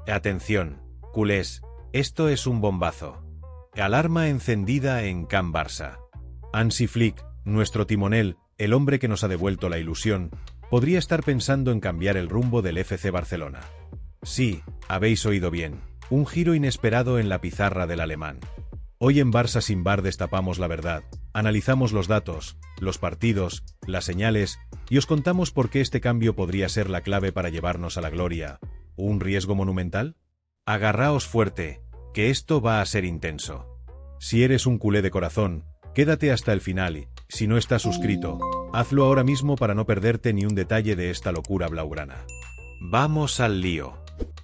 Atención, culés, esto es un bombazo. Alarma encendida en Can Barça. Hansi Flick, nuestro timonel, el hombre que nos ha devuelto la ilusión, podría estar pensando en cambiar el rumbo del FC Barcelona. Sí, habéis oído bien, un giro inesperado en la pizarra del alemán. Hoy en Barça sin bar destapamos la verdad, analizamos los datos, los partidos, las señales, y os contamos por qué este cambio podría ser la clave para llevarnos a la gloria. ¿Un riesgo monumental? Agarraos fuerte, que esto va a ser intenso. Si eres un culé de corazón, quédate hasta el final y, si no estás suscrito, hazlo ahora mismo para no perderte ni un detalle de esta locura blaugrana. Vamos al lío.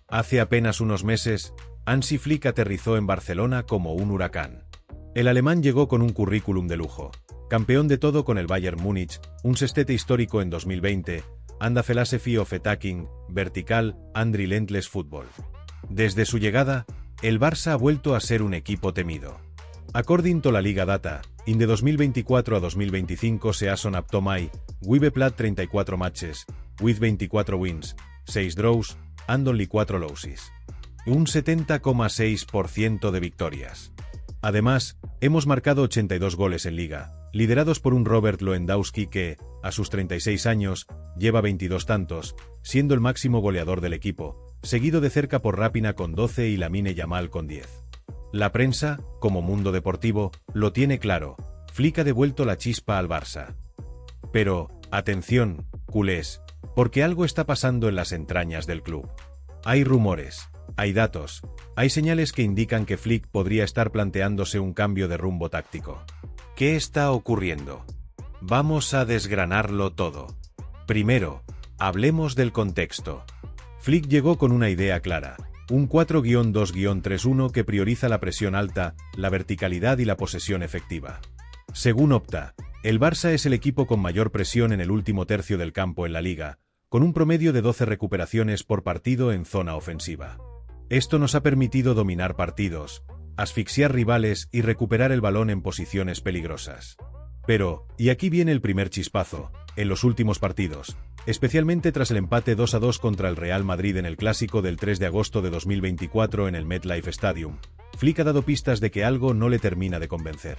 Hace apenas unos meses, Hansi Flick aterrizó en Barcelona como un huracán. El alemán llegó con un currículum de lujo. Campeón de todo con el Bayern Múnich, un sextete histórico en 2020, and a philosophy of attacking, vertical, and relentless football. Desde su llegada, el Barça ha vuelto a ser un equipo temido. According to la Liga Data, in de 2024 a 2025 Season up to May, we've played 34 matches, with 24 wins, 6 draws, and only 4 losses. Un 70,6% de victorias. Además, hemos marcado 82 goles en Liga, liderados por un Robert Lewandowski que, a sus 36 años, lleva 22 tantos, siendo el máximo goleador del equipo, seguido de cerca por Raphinha con 12 y Lamine Yamal con 10. La prensa, como mundo deportivo, lo tiene claro, Flick ha devuelto la chispa al Barça. Pero, atención, culés, porque algo está pasando en las entrañas del club. Hay rumores, hay datos, hay señales que indican que Flick podría estar planteándose un cambio de rumbo táctico. ¿Qué está ocurriendo? Vamos a desgranarlo todo. Primero, hablemos del contexto. Flick llegó con una idea clara, un 4-2-3-1 que prioriza la presión alta, la verticalidad y la posesión efectiva. Según Opta, el Barça es el equipo con mayor presión en el último tercio del campo en la liga, con un promedio de 12 recuperaciones por partido en zona ofensiva. Esto nos ha permitido dominar partidos, asfixiar rivales y recuperar el balón en posiciones peligrosas. Pero, y aquí viene el primer chispazo, en los últimos partidos, especialmente tras el empate 2-2 contra el Real Madrid en el Clásico del 3 de agosto de 2024 en el MetLife Stadium, Flick ha dado pistas de que algo no le termina de convencer.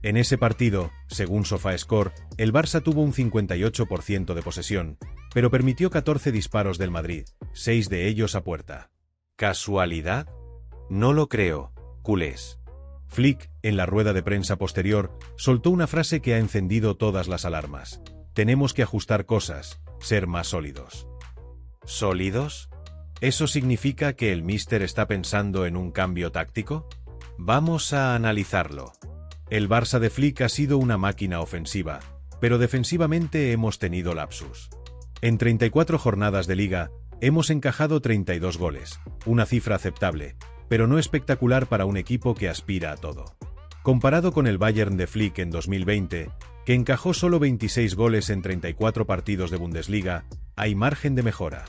En ese partido, según SofaScore, el Barça tuvo un 58% de posesión, pero permitió 14 disparos del Madrid, 6 de ellos a puerta. ¿Casualidad? No lo creo, culés. Flick, en la rueda de prensa posterior, soltó una frase que ha encendido todas las alarmas. Tenemos que ajustar cosas, ser más sólidos. ¿Sólidos? ¿Eso significa que el míster está pensando en un cambio táctico? Vamos a analizarlo. El Barça de Flick ha sido una máquina ofensiva, pero defensivamente hemos tenido lapsus. En 34 jornadas de liga, hemos encajado 32 goles, una cifra aceptable, pero no espectacular para un equipo que aspira a todo. Comparado con el Bayern de Flick en 2020, que encajó solo 26 goles en 34 partidos de Bundesliga, hay margen de mejora.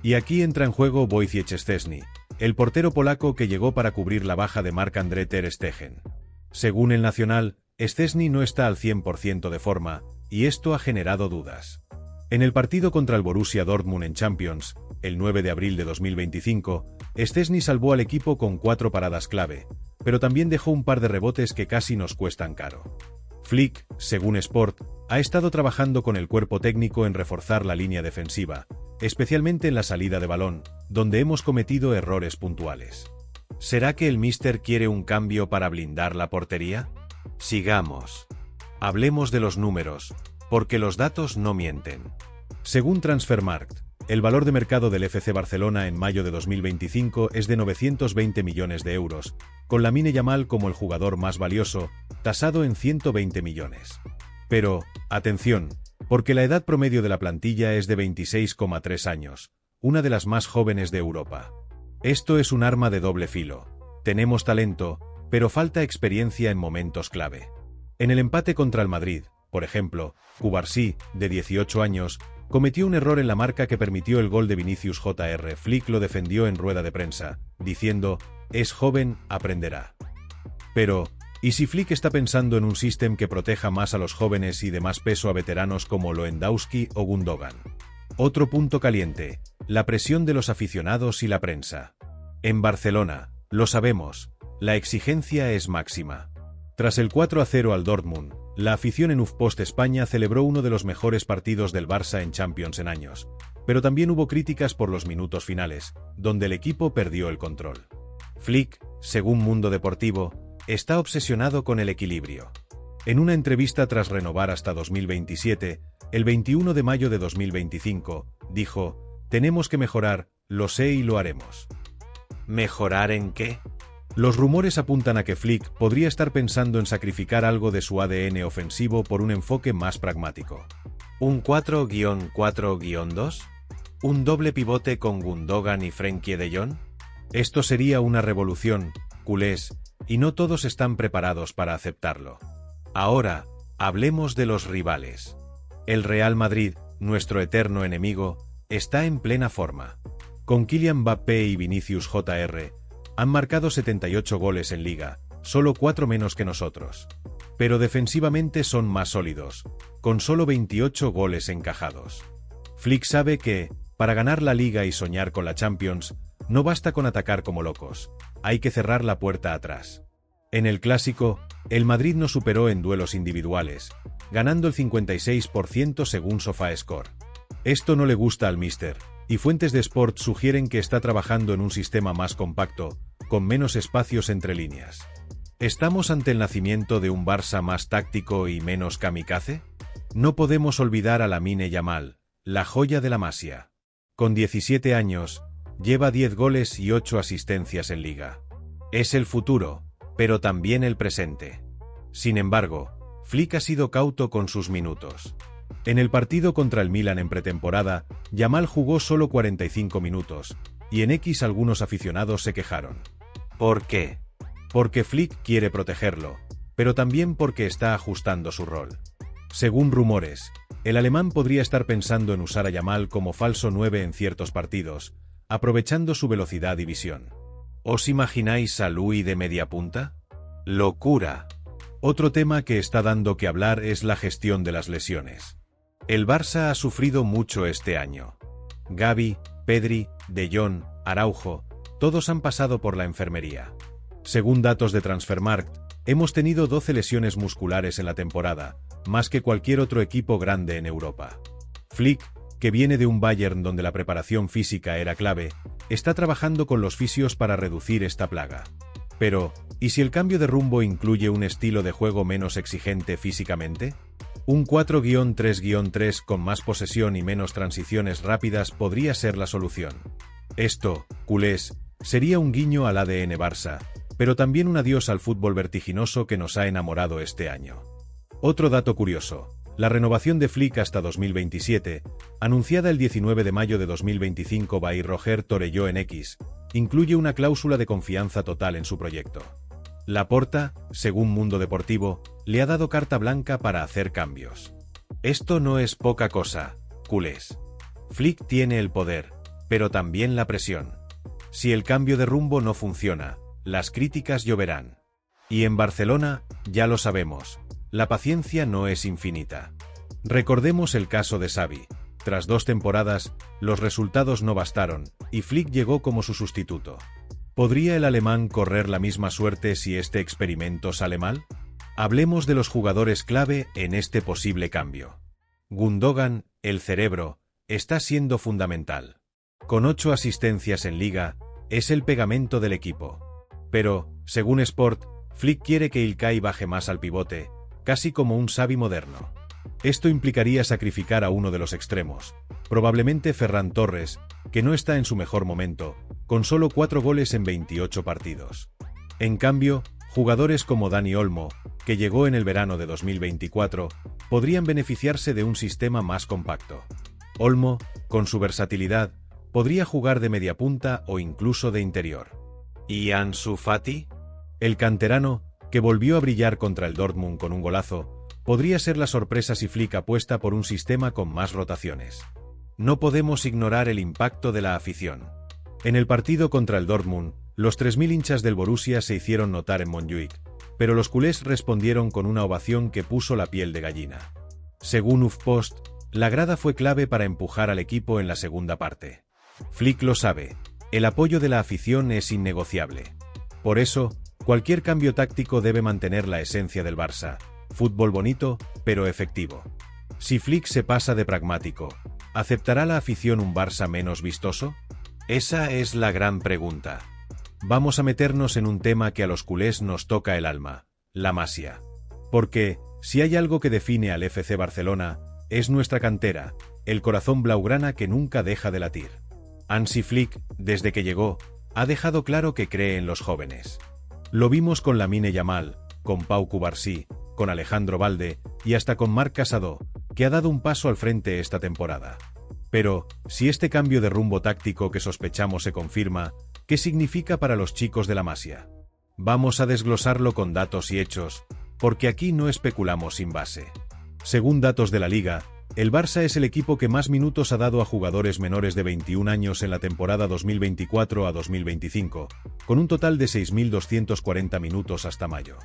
Y aquí entra en juego Wojciech Szczęsny, el portero polaco que llegó para cubrir la baja de Marc-André ter Stegen. Según el Nacional, Szczęsny no está al 100% de forma, y esto ha generado dudas. En el partido contra el Borussia Dortmund en Champions, el 9 de abril de 2025, Szczęsny salvó al equipo con 4 paradas clave, pero también dejó un par de rebotes que casi nos cuestan caro. Flick, según Sport, ha estado trabajando con el cuerpo técnico en reforzar la línea defensiva, especialmente en la salida de balón, donde hemos cometido errores puntuales. ¿Será que el míster quiere un cambio para blindar la portería? Sigamos. Hablemos de los números, porque los datos no mienten. Según Transfermarkt, el valor de mercado del FC Barcelona en mayo de 2025 es de 920 millones de euros, con Lamine Yamal como el jugador más valioso, tasado en 120 millones. Pero, atención, porque la edad promedio de la plantilla es de 26,3 años, una de las más jóvenes de Europa. Esto es un arma de doble filo. Tenemos talento, pero falta experiencia en momentos clave. En el empate contra el Madrid, por ejemplo, Cubarsí, de 18 años, cometió un error en la marca que permitió el gol de Vinicius Jr. Flick lo defendió en rueda de prensa, diciendo, es joven, aprenderá. Pero, ¿y si Flick está pensando en un sistema que proteja más a los jóvenes y de más peso a veteranos como Lewandowski o Gundogan? Otro punto caliente, la presión de los aficionados y la prensa. En Barcelona, lo sabemos, la exigencia es máxima. Tras el 4-0 al Dortmund, la afición en UFPost España celebró uno de los mejores partidos del Barça en Champions en años, pero también hubo críticas por los minutos finales, donde el equipo perdió el control. Flick, según Mundo Deportivo, está obsesionado con el equilibrio. En una entrevista tras renovar hasta 2027, el 21 de mayo de 2025, dijo: «Tenemos que mejorar, lo sé y lo haremos». ¿Mejorar en qué? Los rumores apuntan a que Flick podría estar pensando en sacrificar algo de su ADN ofensivo por un enfoque más pragmático. ¿Un 4-4-2? ¿Un doble pivote con Gundogan y Frenkie de Jong? Esto sería una revolución, culés, y no todos están preparados para aceptarlo. Ahora, hablemos de los rivales. El Real Madrid, nuestro eterno enemigo, está en plena forma. Con Kylian Mbappé y Vinicius Jr., han marcado 78 goles en Liga, solo 4 menos que nosotros. Pero defensivamente son más sólidos, con solo 28 goles encajados. Flick sabe que, para ganar la Liga y soñar con la Champions, no basta con atacar como locos, hay que cerrar la puerta atrás. En el Clásico, el Madrid nos superó en duelos individuales, ganando el 56% según SofaScore. Esto no le gusta al míster, y fuentes de Sport sugieren que está trabajando en un sistema más compacto, con menos espacios entre líneas. ¿Estamos ante el nacimiento de un Barça más táctico y menos kamikaze? No podemos olvidar a Lamine Yamal, la joya de la Masia. Con 17 años, lleva 10 goles y 8 asistencias en Liga. Es el futuro, pero también el presente. Sin embargo, Flick ha sido cauto con sus minutos. En el partido contra el Milan en pretemporada, Yamal jugó solo 45 minutos, y en X algunos aficionados se quejaron. ¿Por qué? Porque Flick quiere protegerlo, pero también porque está ajustando su rol. Según rumores, el alemán podría estar pensando en usar a Yamal como falso 9 en ciertos partidos, aprovechando su velocidad y visión. ¿Os imagináis a Louis de media punta? ¡Locura! Otro tema que está dando que hablar es la gestión de las lesiones. El Barça ha sufrido mucho este año. Gavi, Pedri, De Jong, Araujo, todos han pasado por la enfermería. Según datos de Transfermarkt, hemos tenido 12 lesiones musculares en la temporada, más que cualquier otro equipo grande en Europa. Flick, que viene de un Bayern donde la preparación física era clave, está trabajando con los fisios para reducir esta plaga. Pero, ¿y si el cambio de rumbo incluye un estilo de juego menos exigente físicamente? Un 4-3-3 con más posesión y menos transiciones rápidas podría ser la solución. Esto, culés, sería un guiño al ADN Barça, pero también un adiós al fútbol vertiginoso que nos ha enamorado este año. Otro dato curioso, la renovación de Flick hasta 2027, anunciada el 19 de mayo de 2025 by Roger Torelló en X, incluye una cláusula de confianza total en su proyecto. Laporta, según Mundo Deportivo, le ha dado carta blanca para hacer cambios. Esto no es poca cosa, culés. Flick tiene el poder, pero también la presión. Si el cambio de rumbo no funciona, las críticas lloverán. Y en Barcelona, ya lo sabemos, la paciencia no es infinita. Recordemos el caso de Xavi. Tras 2 temporadas, los resultados no bastaron, y Flick llegó como su sustituto. ¿Podría el alemán correr la misma suerte si este experimento sale mal? Hablemos de los jugadores clave en este posible cambio. Gundogan, el cerebro, está siendo fundamental. Con 8 asistencias en Liga, es el pegamento del equipo. Pero, según Sport, Flick quiere que Ilkay baje más al pivote, casi como un Xavi moderno. Esto implicaría sacrificar a uno de los extremos, probablemente Ferran Torres, que no está en su mejor momento, con solo 4 goles en 28 partidos. En cambio, jugadores como Dani Olmo, que llegó en el verano de 2024, podrían beneficiarse de un sistema más compacto. Olmo, con su versatilidad, podría jugar de mediapunta o incluso de interior. ¿Y Ansu Fati? El canterano, que volvió a brillar contra el Dortmund con un golazo, podría ser la sorpresa si Flick apuesta por un sistema con más rotaciones. No podemos ignorar el impacto de la afición. En el partido contra el Dortmund, los 3.000 hinchas del Borussia se hicieron notar en Montjuic, pero los culés respondieron con una ovación que puso la piel de gallina. Según UFPost, la grada fue clave para empujar al equipo en la segunda parte. Flick lo sabe, El apoyo de la afición es innegociable. Por eso, cualquier cambio táctico debe mantener la esencia del Barça: fútbol bonito, pero efectivo. Si Flick se pasa de pragmático, ¿aceptará la afición un Barça menos vistoso? Esa es la gran pregunta. Vamos a meternos en un tema que a los culés nos toca el alma: la Masia. Porque, si hay algo que define al FC Barcelona, es nuestra cantera, el corazón blaugrana que nunca deja de latir. Hansi Flick, desde que llegó, ha dejado claro que cree en los jóvenes. Lo vimos con Lamine Yamal, con Pau Cubarsí, con Alejandro Balde y hasta con Marc Casado, que ha dado un paso al frente esta temporada. Pero, si este cambio de rumbo táctico que sospechamos se confirma, ¿qué significa para los chicos de la Masia? Vamos a desglosarlo con datos y hechos, porque aquí no especulamos sin base. Según datos de la Liga, el Barça es el equipo que más minutos ha dado a jugadores menores de 21 años en la temporada 2024 a 2025, con un total de 6.240 minutos hasta mayo.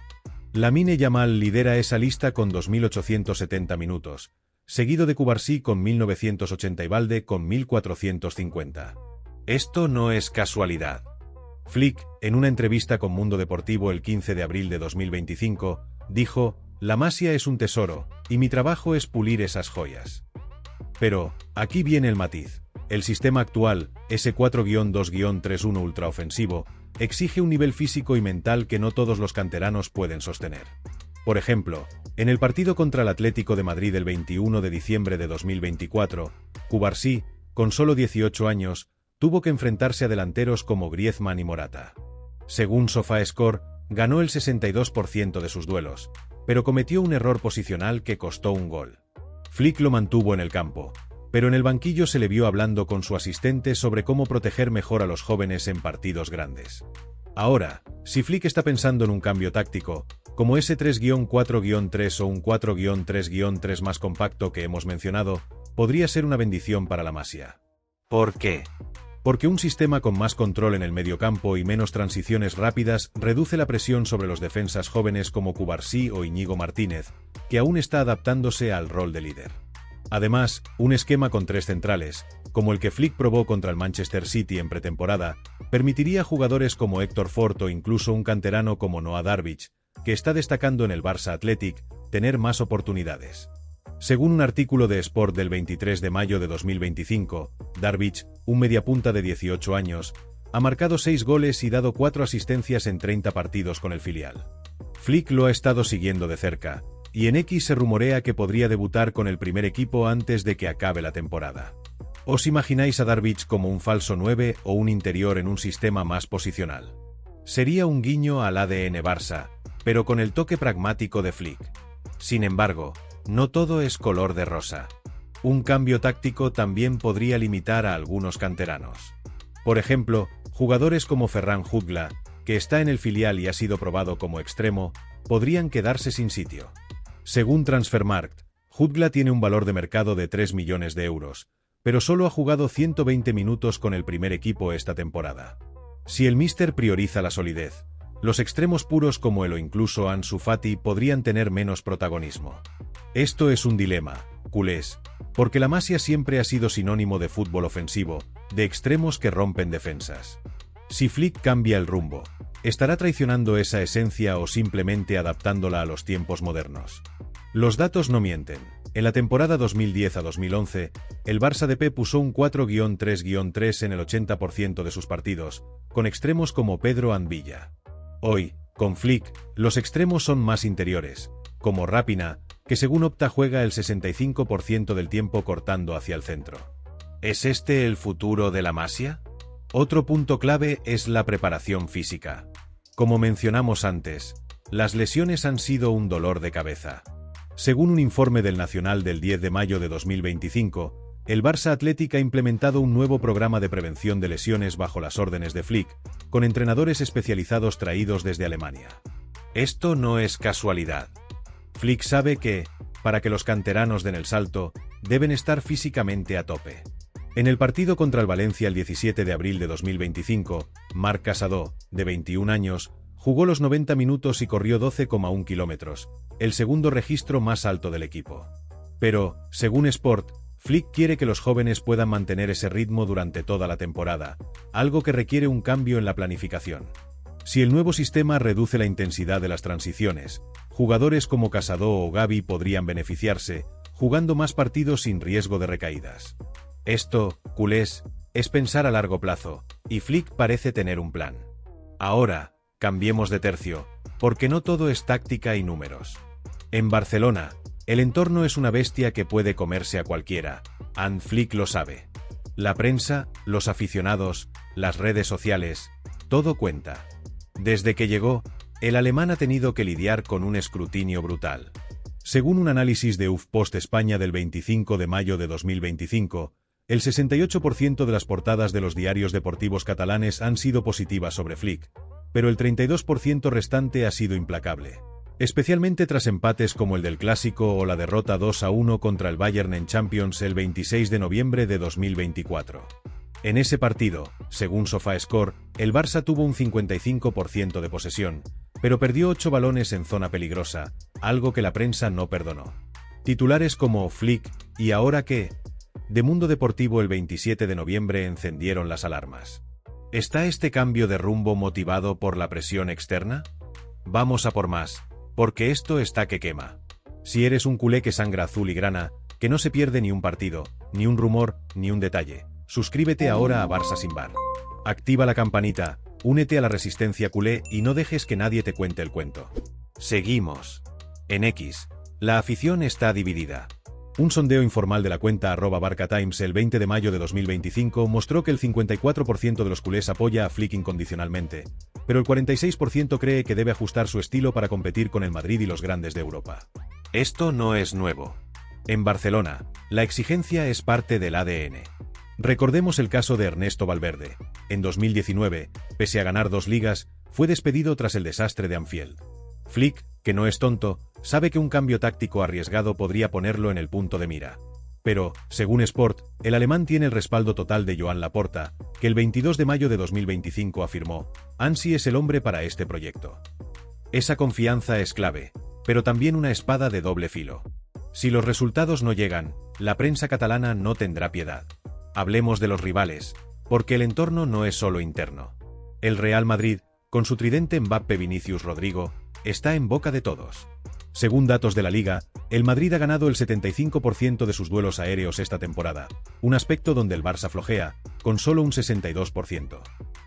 Lamine Yamal lidera esa lista con 2.870 minutos, seguido de Cubarsí con 1.980 y Balde con 1.450. Esto no es casualidad. Flick, en una entrevista con Mundo Deportivo el 15 de abril de 2025, dijo: «La Masia es un tesoro, y mi trabajo es pulir esas joyas». Pero, aquí viene el matiz. El sistema actual, ese 4-2-3-1 ultraofensivo, exige un nivel físico y mental que no todos los canteranos pueden sostener. Por ejemplo, en el partido contra el Atlético de Madrid el 21 de diciembre de 2024, Cubarsí, con solo 18 años, tuvo que enfrentarse a delanteros como Griezmann y Morata. Según SofaScore, ganó el 62% de sus duelos, pero cometió un error posicional que costó un gol. Flick lo mantuvo en el campo, pero en el banquillo se le vio hablando con su asistente sobre cómo proteger mejor a los jóvenes en partidos grandes. Ahora, si Flick está pensando en un cambio táctico, como ese 3-4-3 o un 4-3-3 más compacto que hemos mencionado, podría ser una bendición para la Masia. ¿Por qué? Porque un sistema con más control en el mediocampo y menos transiciones rápidas reduce la presión sobre los defensas jóvenes como Cubarsí o Íñigo Martínez, que aún está adaptándose al rol de líder. Además, un esquema con 3 centrales, como el que Flick probó contra el Manchester City en pretemporada, permitiría a jugadores como Héctor Fort o incluso un canterano como Noah Darwich, que está destacando en el Barça Athletic, tener más oportunidades. Según un artículo de Sport del 23 de mayo de 2025, Darwich, un mediapunta de 18 años, ha marcado 6 goles y dado 4 asistencias en 30 partidos con el filial. Flick lo ha estado siguiendo de cerca, y en X se rumorea que podría debutar con el primer equipo antes de que acabe la temporada. ¿Os imagináis a Darwich como un falso 9 o un interior en un sistema más posicional? Sería un guiño al ADN Barça, pero con el toque pragmático de Flick. Sin embargo, no todo es color de rosa. Un cambio táctico también podría limitar a algunos canteranos. Por ejemplo, jugadores como Ferran Jutgla, que está en el filial y ha sido probado como extremo, podrían quedarse sin sitio. Según Transfermarkt, Jutgla tiene un valor de mercado de 3 millones de euros, pero solo ha jugado 120 minutos con el primer equipo esta temporada. Si el míster prioriza la solidez, los extremos puros como él o incluso Ansu Fati podrían tener menos protagonismo. Esto es un dilema, culés, porque la Masia siempre ha sido sinónimo de fútbol ofensivo, de extremos que rompen defensas. Si Flick cambia el rumbo, ¿estará traicionando esa esencia o simplemente adaptándola a los tiempos modernos? Los datos no mienten. En la temporada 2010 a 2011, el Barça de Pep usó un 4-3-3 en el 80% de sus partidos, con extremos como Pedro Anvilla. Hoy, con Flick, los extremos son más interiores, como Rapina, que según Opta juega el 65% del tiempo cortando hacia el centro. ¿Es este el futuro de la Masia? Otro punto clave es la preparación física. Como mencionamos antes, las lesiones han sido un dolor de cabeza. Según un informe del Nacional del 10 de mayo de 2025, el Barça Athletic ha implementado un nuevo programa de prevención de lesiones bajo las órdenes de Flick, con entrenadores especializados traídos desde Alemania. Esto no es casualidad. Flick sabe que, para que los canteranos den el salto, deben estar físicamente a tope. En el partido contra el Valencia el 17 de abril de 2025, Marc Casado, de 21 años, jugó los 90 minutos y corrió 12,1 kilómetros, el segundo registro más alto del equipo. Pero, según Sport, Flick quiere que los jóvenes puedan mantener ese ritmo durante toda la temporada, algo que requiere un cambio en la planificación. Si el nuevo sistema reduce la intensidad de las transiciones, jugadores como Casado o Gavi podrían beneficiarse, jugando más partidos sin riesgo de recaídas. Esto, culés, es pensar a largo plazo, y Flick parece tener un plan. Ahora, cambiemos de tercio, porque no todo es táctica y números. En Barcelona, el entorno es una bestia que puede comerse a cualquiera, and Flick lo sabe. La prensa, los aficionados, las redes sociales, todo cuenta. Desde que llegó, el alemán ha tenido que lidiar con un escrutinio brutal. Según un análisis de HuffPost España del 25 de mayo de 2025, el 68% de las portadas de los diarios deportivos catalanes han sido positivas sobre Flick, pero el 32% restante ha sido implacable. Especialmente tras empates como el del Clásico o la derrota 2-1 contra el Bayern en Champions el 26 de noviembre de 2024. En ese partido, según SofaScore, el Barça tuvo un 55% de posesión, pero perdió 8 balones en zona peligrosa, algo que la prensa no perdonó. Titulares como Flick, ¿y ahora qué? De Mundo Deportivo el 27 de noviembre encendieron las alarmas. ¿Está este cambio de rumbo motivado por la presión externa? Vamos a por más, porque esto está que quema. Si eres un culé que sangra azul y grana, que no se pierde ni un partido, ni un rumor, ni un detalle, suscríbete ahora a Barça sin Bar. Activa la campanita, únete a la resistencia culé y no dejes que nadie te cuente el cuento. Seguimos. En X, la afición está dividida. Un sondeo informal de la cuenta @BarcaTimes el 20 de mayo de 2025 mostró que el 54% de los culés apoya a Flick incondicionalmente, pero el 46% cree que debe ajustar su estilo para competir con el Madrid y los grandes de Europa. Esto no es nuevo. En Barcelona, la exigencia es parte del ADN. Recordemos el caso de Ernesto Valverde. En 2019, pese a ganar 2 ligas, fue despedido tras el desastre de Anfield. Flick, que no es tonto, sabe que un cambio táctico arriesgado podría ponerlo en el punto de mira. Pero, según Sport, el alemán tiene el respaldo total de Joan Laporta, que el 22 de mayo de 2025 afirmó: Ansi es el hombre para este proyecto. Esa confianza es clave, pero también una espada de doble filo. Si los resultados no llegan, la prensa catalana no tendrá piedad. Hablemos de los rivales, porque el entorno no es solo interno. El Real Madrid, con su tridente Mbappé-Vinicius Rodrigo, está en boca de todos. Según datos de la Liga, el Madrid ha ganado el 75% de sus duelos aéreos esta temporada, un aspecto donde el Barça flojea, con solo un 62%.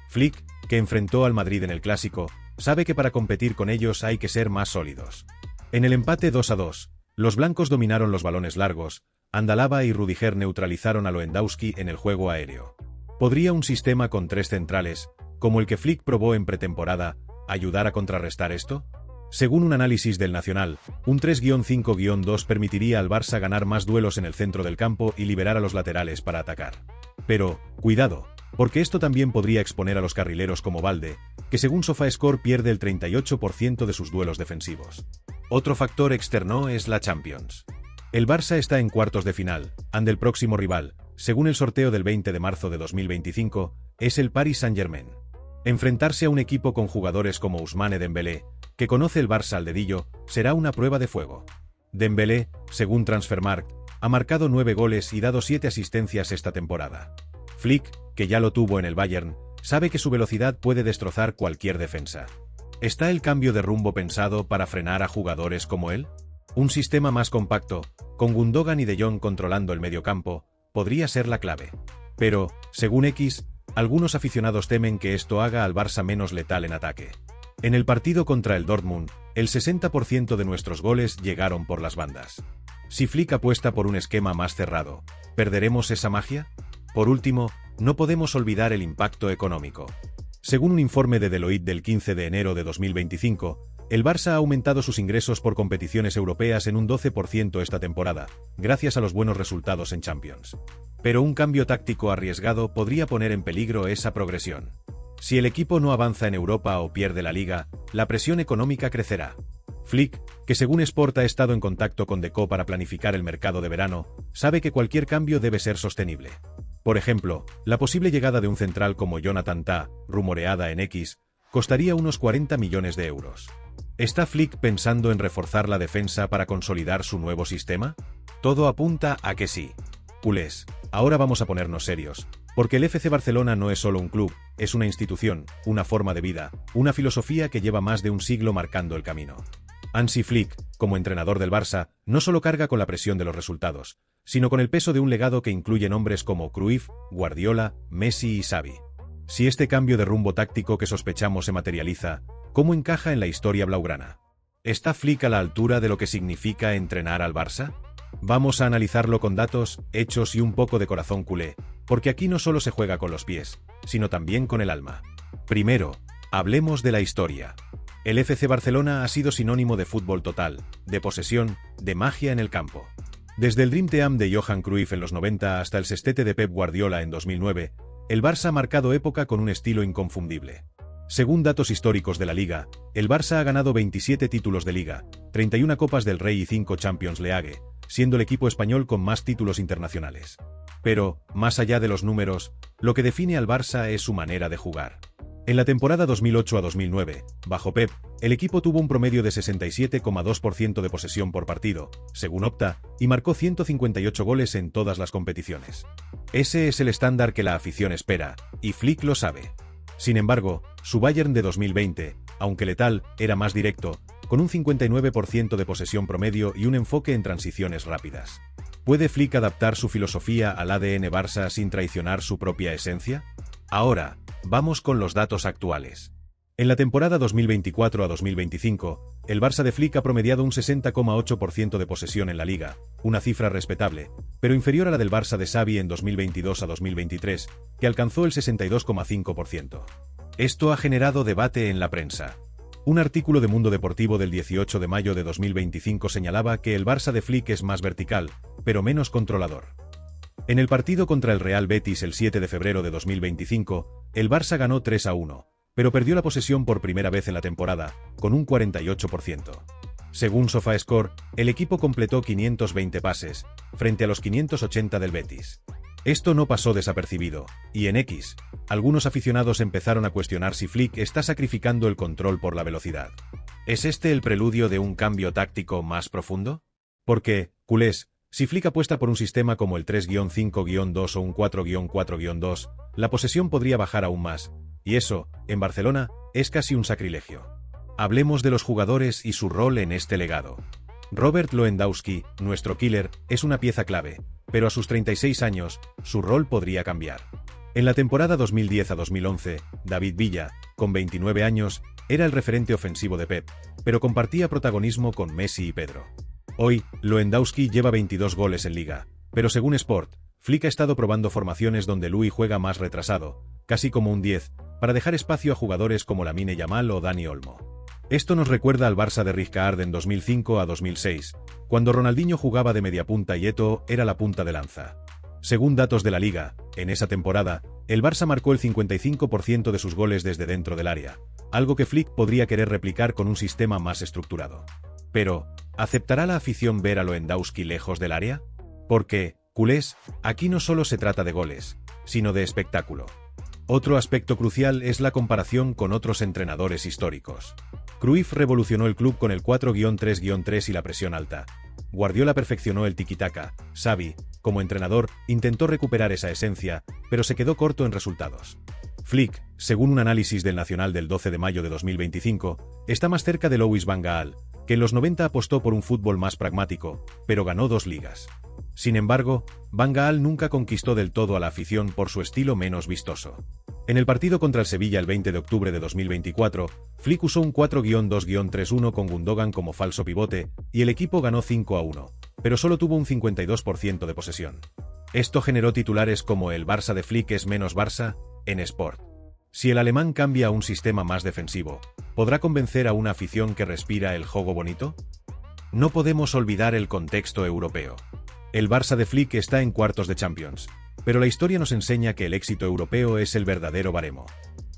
Flick, que enfrentó al Madrid en el Clásico, sabe que para competir con ellos hay que ser más sólidos. En el empate 2-2, los blancos dominaron los balones largos, Andalaba y Rudiger neutralizaron a Lewandowski en el juego aéreo. ¿Podría un sistema con 3 centrales, como el que Flick probó en pretemporada, ayudar a contrarrestar esto? Según un análisis del Nacional, un 3-5-2 permitiría al Barça ganar más duelos en el centro del campo y liberar a los laterales para atacar. Pero, cuidado, porque esto también podría exponer a los carrileros como Balde, que según SofaScore pierde el 38% de sus duelos defensivos. Otro factor externo es la Champions. El Barça está en cuartos de final, ante el próximo rival, según el sorteo del 20 de marzo de 2025, es el Paris Saint-Germain. Enfrentarse a un equipo con jugadores como Ousmane Dembélé, que conoce el Barça al dedillo, será una prueba de fuego. Dembélé, según Transfermarkt, ha marcado 9 goles y dado 7 asistencias esta temporada. Flick, que ya lo tuvo en el Bayern, sabe que su velocidad puede destrozar cualquier defensa. ¿Está el cambio de rumbo pensado para frenar a jugadores como él? Un sistema más compacto, con Gundogan y De Jong controlando el mediocampo, podría ser la clave. Pero, según X, algunos aficionados temen que esto haga al Barça menos letal en ataque. En el partido contra el Dortmund, el 60% de nuestros goles llegaron por las bandas. Si Flick apuesta por un esquema más cerrado, ¿perderemos esa magia? Por último, no podemos olvidar el impacto económico. Según un informe de Deloitte del 15 de enero de 2025, el Barça ha aumentado sus ingresos por competiciones europeas en un 12% esta temporada, gracias a los buenos resultados en Champions. Pero un cambio táctico arriesgado podría poner en peligro esa progresión. Si el equipo no avanza en Europa o pierde la Liga, la presión económica crecerá. Flick, que según Sport ha estado en contacto con Deco para planificar el mercado de verano, sabe que cualquier cambio debe ser sostenible. Por ejemplo, la posible llegada de un central como Jonathan Tah, rumoreada en X, costaría unos 40 millones de euros. ¿Está Flick pensando en reforzar la defensa para consolidar su nuevo sistema? Todo apunta a que sí. Culés, ahora vamos a ponernos serios, porque el FC Barcelona no es solo un club, es una institución, una forma de vida, una filosofía que lleva más de un siglo marcando el camino. Hansi Flick, como entrenador del Barça, no solo carga con la presión de los resultados, sino con el peso de un legado que incluye nombres como Cruyff, Guardiola, Messi y Xavi. Si este cambio de rumbo táctico que sospechamos se materializa, ¿cómo encaja en la historia blaugrana? ¿Está Flick a la altura de lo que significa entrenar al Barça? Vamos a analizarlo con datos, hechos y un poco de corazón culé, porque aquí no solo se juega con los pies, sino también con el alma. Primero, hablemos de la historia. El FC Barcelona ha sido sinónimo de fútbol total, de posesión, de magia en el campo. Desde el Dream Team de Johan Cruyff en los 90 hasta el sextete de Pep Guardiola en 2009, el Barça ha marcado época con un estilo inconfundible. Según datos históricos de la Liga, el Barça ha ganado 27 títulos de Liga, 31 Copas del Rey y 5 Champions League, siendo el equipo español con más títulos internacionales. Pero, más allá de los números, lo que define al Barça es su manera de jugar. En la temporada 2008 a 2009, bajo Pep, el equipo tuvo un promedio de 67,2% de posesión por partido, según Opta, y marcó 158 goles en todas las competiciones. Ese es el estándar que la afición espera, y Flick lo sabe. Sin embargo, su Bayern de 2020, aunque letal, era más directo, con un 59% de posesión promedio y un enfoque en transiciones rápidas. ¿Puede Flick adaptar su filosofía al ADN Barça sin traicionar su propia esencia? Ahora, vamos con los datos actuales. En la temporada 2024 a 2025, el Barça de Flick ha promediado un 60,8% de posesión en la Liga, una cifra respetable, pero inferior a la del Barça de Xavi en 2022 a 2023, que alcanzó el 62,5%. Esto ha generado debate en la prensa. Un artículo de Mundo Deportivo del 18 de mayo de 2025 señalaba que el Barça de Flick es más vertical, pero menos controlador. En el partido contra el Real Betis el 7 de febrero de 2025, el Barça ganó 3-1, pero perdió la posesión por primera vez en la temporada, con un 48%. Según SofaScore, el equipo completó 520 pases, frente a los 580 del Betis. Esto no pasó desapercibido, y en X, algunos aficionados empezaron a cuestionar si Flick está sacrificando el control por la velocidad. ¿Es este el preludio de un cambio táctico más profundo? Porque, culés, si Flick apuesta por un sistema como el 3-5-2 o un 4-4-2, la posesión podría bajar aún más, y eso, en Barcelona, es casi un sacrilegio. Hablemos de los jugadores y su rol en este legado. Robert Lewandowski, nuestro killer, es una pieza clave, pero a sus 36 años, su rol podría cambiar. En la temporada 2010 a 2011, David Villa, con 29 años, era el referente ofensivo de Pep, pero compartía protagonismo con Messi y Pedro. Hoy, Lewandowski lleva 22 goles en Liga, pero según Sport, Flick ha estado probando formaciones donde Luis juega más retrasado, casi como un 10, para dejar espacio a jugadores como Lamine Yamal o Dani Olmo. Esto nos recuerda al Barça de Rijkaard en 2005 a 2006, cuando Ronaldinho jugaba de mediapunta y Eto'o era la punta de lanza. Según datos de la Liga, en esa temporada, el Barça marcó el 55% de sus goles desde dentro del área, algo que Flick podría querer replicar con un sistema más estructurado. Pero, ¿aceptará la afición ver a Lewandowski lejos del área? Porque, culés, aquí no solo se trata de goles, sino de espectáculo. Otro aspecto crucial es la comparación con otros entrenadores históricos. Cruyff revolucionó el club con el 4-3-3 y la presión alta. Guardiola perfeccionó el tiki-taka. Xavi, como entrenador, intentó recuperar esa esencia, pero se quedó corto en resultados. Flick, según un análisis del Nacional del 12 de mayo de 2025, está más cerca de Louis van Gaal, que en los 90 apostó por un fútbol más pragmático, pero ganó 2 ligas. Sin embargo, Van Gaal nunca conquistó del todo a la afición por su estilo menos vistoso. En el partido contra el Sevilla el 20 de octubre de 2024, Flick usó un 4-2-3-1 con Gundogan como falso pivote, y el equipo ganó 5-1, pero solo tuvo un 52% de posesión. Esto generó titulares como "El Barça de Flick es menos Barça" en Sport. Si el alemán cambia a un sistema más defensivo, ¿podrá convencer a una afición que respira el juego bonito? No podemos olvidar el contexto europeo. El Barça de Flick está en cuartos de Champions, pero la historia nos enseña que el éxito europeo es el verdadero baremo.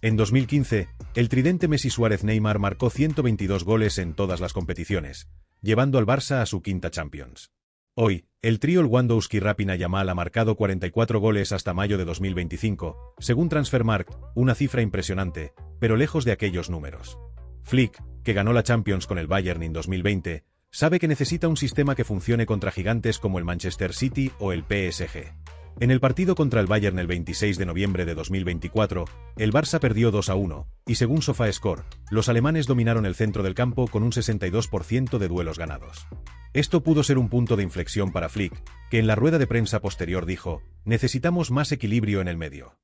En 2015, el tridente Messi-Suárez-Neymar marcó 122 goles en todas las competiciones, llevando al Barça a su quinta Champions. Hoy, el trío Lewandowski-Raphinha-Yamal ha marcado 44 goles hasta mayo de 2025, según Transfermarkt, una cifra impresionante, pero lejos de aquellos números. Flick, que ganó la Champions con el Bayern en 2020, Sabe que necesita un sistema que funcione contra gigantes como el Manchester City o el PSG. En el partido contra el Bayern el 26 de noviembre de 2024, el Barça perdió 2-1, y según SofaScore, los alemanes dominaron el centro del campo con un 62% de duelos ganados. Esto pudo ser un punto de inflexión para Flick, que en la rueda de prensa posterior dijo: necesitamos más equilibrio en el medio.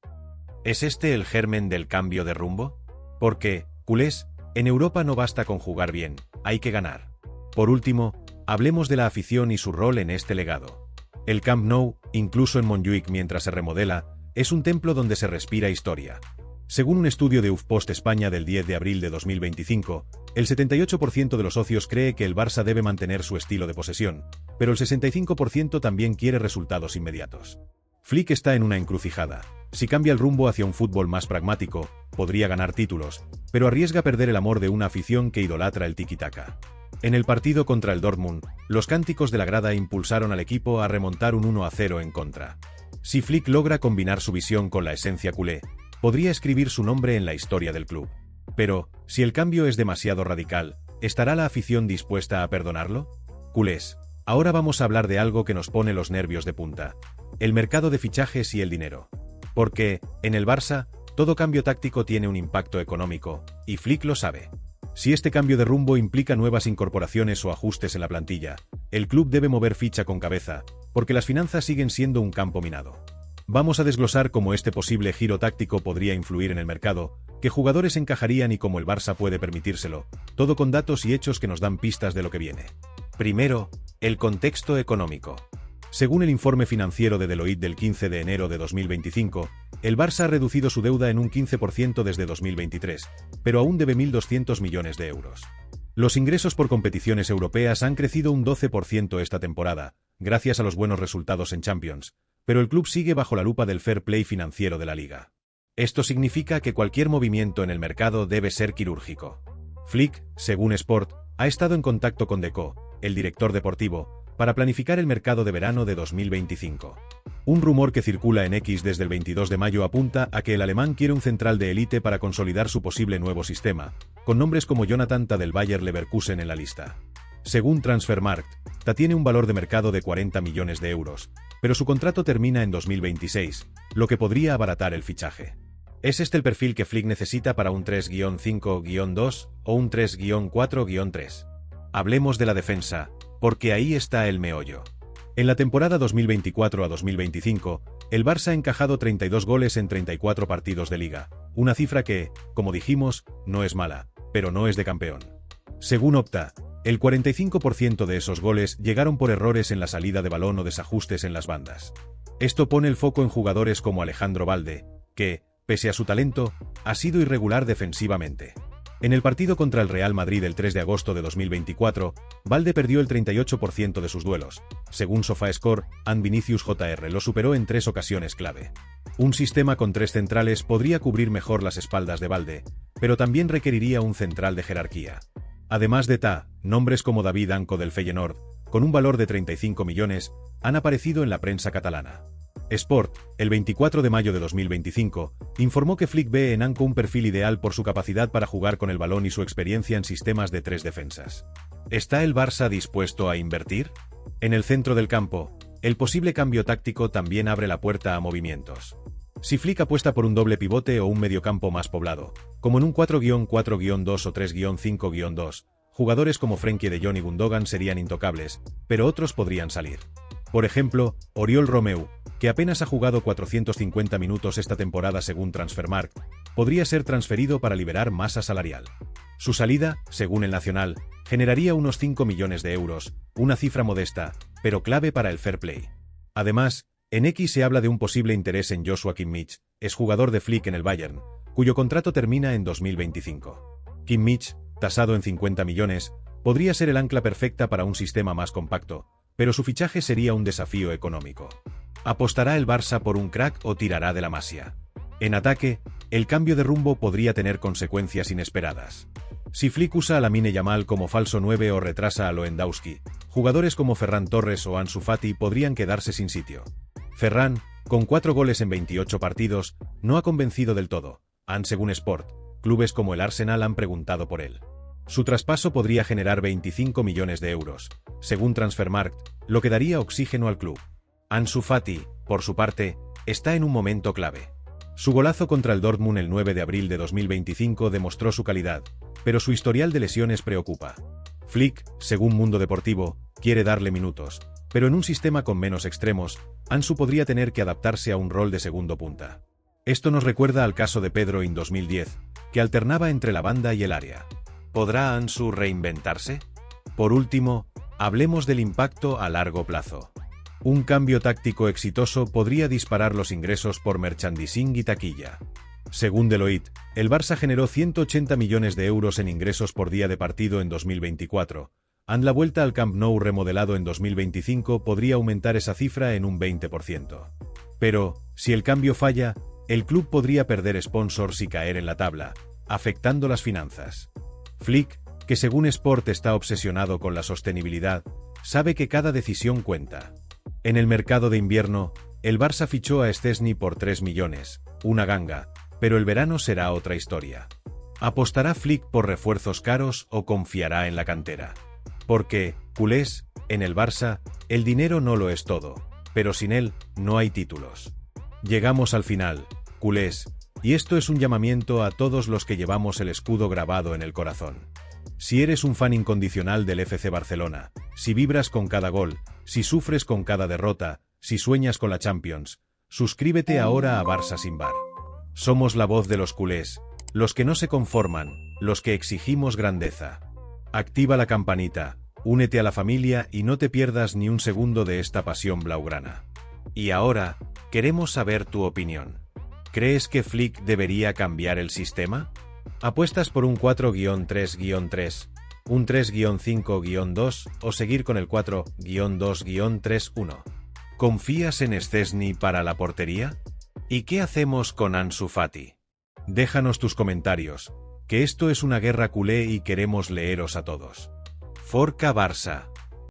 ¿Es este el germen del cambio de rumbo? Porque, culés, en Europa no basta con jugar bien, hay que ganar. Por último, hablemos de la afición y su rol en este legado. El Camp Nou, incluso en Montjuic mientras se remodela, es un templo donde se respira historia. Según un estudio de UFPost España del 10 de abril de 2025, el 78% de los socios cree que el Barça debe mantener su estilo de posesión, pero el 65% también quiere resultados inmediatos. Flick está en una encrucijada. Si cambia el rumbo hacia un fútbol más pragmático, podría ganar títulos, pero arriesga perder el amor de una afición que idolatra el tiki-taka. En el partido contra el Dortmund, los cánticos de la grada impulsaron al equipo a remontar un 1-0 en contra. Si Flick logra combinar su visión con la esencia culé, podría escribir su nombre en la historia del club. Pero, si el cambio es demasiado radical, ¿estará la afición dispuesta a perdonarlo? Culés, ahora vamos a hablar de algo que nos pone los nervios de punta: el mercado de fichajes y el dinero. Porque, en el Barça, todo cambio táctico tiene un impacto económico, y Flick lo sabe. Si este cambio de rumbo implica nuevas incorporaciones o ajustes en la plantilla, el club debe mover ficha con cabeza, porque las finanzas siguen siendo un campo minado. Vamos a desglosar cómo este posible giro táctico podría influir en el mercado, qué jugadores encajarían y cómo el Barça puede permitírselo, todo con datos y hechos que nos dan pistas de lo que viene. Primero, el contexto económico. Según el informe financiero de Deloitte del 15 de enero de 2025, el Barça ha reducido su deuda en un 15% desde 2023, pero aún debe 1.200 millones de euros. Los ingresos por competiciones europeas han crecido un 12% esta temporada, gracias a los buenos resultados en Champions, pero el club sigue bajo la lupa del fair play financiero de la liga. Esto significa que cualquier movimiento en el mercado debe ser quirúrgico. Flick, según Sport, ha estado en contacto con Deco, el director deportivo, para planificar el mercado de verano de 2025. Un rumor que circula en X desde el 22 de mayo apunta a que el alemán quiere un central de élite para consolidar su posible nuevo sistema, con nombres como Jonathan Tah del Bayer Leverkusen en la lista. Según Transfermarkt, Tah tiene un valor de mercado de 40 millones de euros, pero su contrato termina en 2026, lo que podría abaratar el fichaje. ¿Es este el perfil que Flick necesita para un 3-5-2 o un 3-4-3? Hablemos de la defensa, porque ahí está el meollo. En la temporada 2024 a 2025, el Barça ha encajado 32 goles en 34 partidos de liga, una cifra que, como dijimos, no es mala, pero no es de campeón. Según Opta, el 45% de esos goles llegaron por errores en la salida de balón o desajustes en las bandas. Esto pone el foco en jugadores como Alejandro Balde, que, pese a su talento, ha sido irregular defensivamente. En el partido contra el Real Madrid el 3 de agosto de 2024, Balde perdió el 38% de sus duelos. Según SofaScore, Vinicius Jr. lo superó en 3 ocasiones clave. Un sistema con 3 centrales podría cubrir mejor las espaldas de Balde, pero también requeriría un central de jerarquía. Además de Tah, nombres como David Anco del Feyenoord, con un valor de 35 millones, han aparecido en la prensa catalana. Sport, el 24 de mayo de 2025, informó que Flick ve en Anco un perfil ideal por su capacidad para jugar con el balón y su experiencia en sistemas de 3 defensas. ¿Está el Barça dispuesto a invertir? En el centro del campo, el posible cambio táctico también abre la puerta a movimientos. Si Flick apuesta por un doble pivote o un mediocampo más poblado, como en un 4-4-2 o 3-5-2, jugadores como Frenkie de Jong y Gundogan serían intocables, pero otros podrían salir. Por ejemplo, Oriol Romeu, que apenas ha jugado 450 minutos esta temporada según Transfermarkt, podría ser transferido para liberar masa salarial. Su salida, según el Nacional, generaría unos 5 millones de euros, una cifra modesta, pero clave para el fair play. Además, en X se habla de un posible interés en Joshua Kimmich, exjugador de Flick en el Bayern, cuyo contrato termina en 2025. Kimmich, tasado en 50 millones, podría ser el ancla perfecta para un sistema más compacto, pero su fichaje sería un desafío económico. ¿Apostará el Barça por un crack o tirará de la Masia? En ataque, el cambio de rumbo podría tener consecuencias inesperadas. Si Flick usa a Lamine Yamal como falso 9 o retrasa a Lewandowski, jugadores como Ferran Torres o Ansu Fati podrían quedarse sin sitio. Ferran, con 4 goles en 28 partidos, no ha convencido del todo. Según Sport, clubes como el Arsenal han preguntado por él. Su traspaso podría generar 25 millones de euros, según Transfermarkt, lo que daría oxígeno al club. Ansu Fati, por su parte, está en un momento clave. Su golazo contra el Dortmund el 9 de abril de 2025 demostró su calidad, pero su historial de lesiones preocupa. Flick, según Mundo Deportivo, quiere darle minutos, pero en un sistema con menos extremos, Ansu podría tener que adaptarse a un rol de segundo punta. Esto nos recuerda al caso de Pedro en 2010, que alternaba entre la banda y el área. ¿Podrá Ansu reinventarse? Por último, hablemos del impacto a largo plazo. Un cambio táctico exitoso podría disparar los ingresos por merchandising y taquilla. Según Deloitte, el Barça generó 180 millones de euros en ingresos por día de partido en 2024. La vuelta al Camp Nou remodelado en 2025 podría aumentar esa cifra en un 20%. Pero, si el cambio falla, el club podría perder sponsors y caer en la tabla, afectando las finanzas. Flick, que según Sport está obsesionado con la sostenibilidad, sabe que cada decisión cuenta. En el mercado de invierno, el Barça fichó a Szczęsny por 3 millones, una ganga, pero el verano será otra historia. ¿Apostará Flick por refuerzos caros o confiará en la cantera? Porque, culés, en el Barça, el dinero no lo es todo, pero sin él, no hay títulos. Llegamos al final, culés, y esto es un llamamiento a todos los que llevamos el escudo grabado en el corazón. Si eres un fan incondicional del FC Barcelona, si vibras con cada gol, si sufres con cada derrota, si sueñas con la Champions, suscríbete ahora a Barça sin Bar. Somos la voz de los culés, los que no se conforman, los que exigimos grandeza. Activa la campanita, únete a la familia y no te pierdas ni un segundo de esta pasión blaugrana. Y ahora, queremos saber tu opinión. ¿Crees que Flick debería cambiar el sistema? ¿Apuestas por un 4-3-3, un 3-5-2 o seguir con el 4-2-3-1? ¿Confías en Szczęsny para la portería? ¿Y qué hacemos con Ansu Fati? Déjanos tus comentarios, que esto es una guerra culé y queremos leeros a todos. Forca Barça.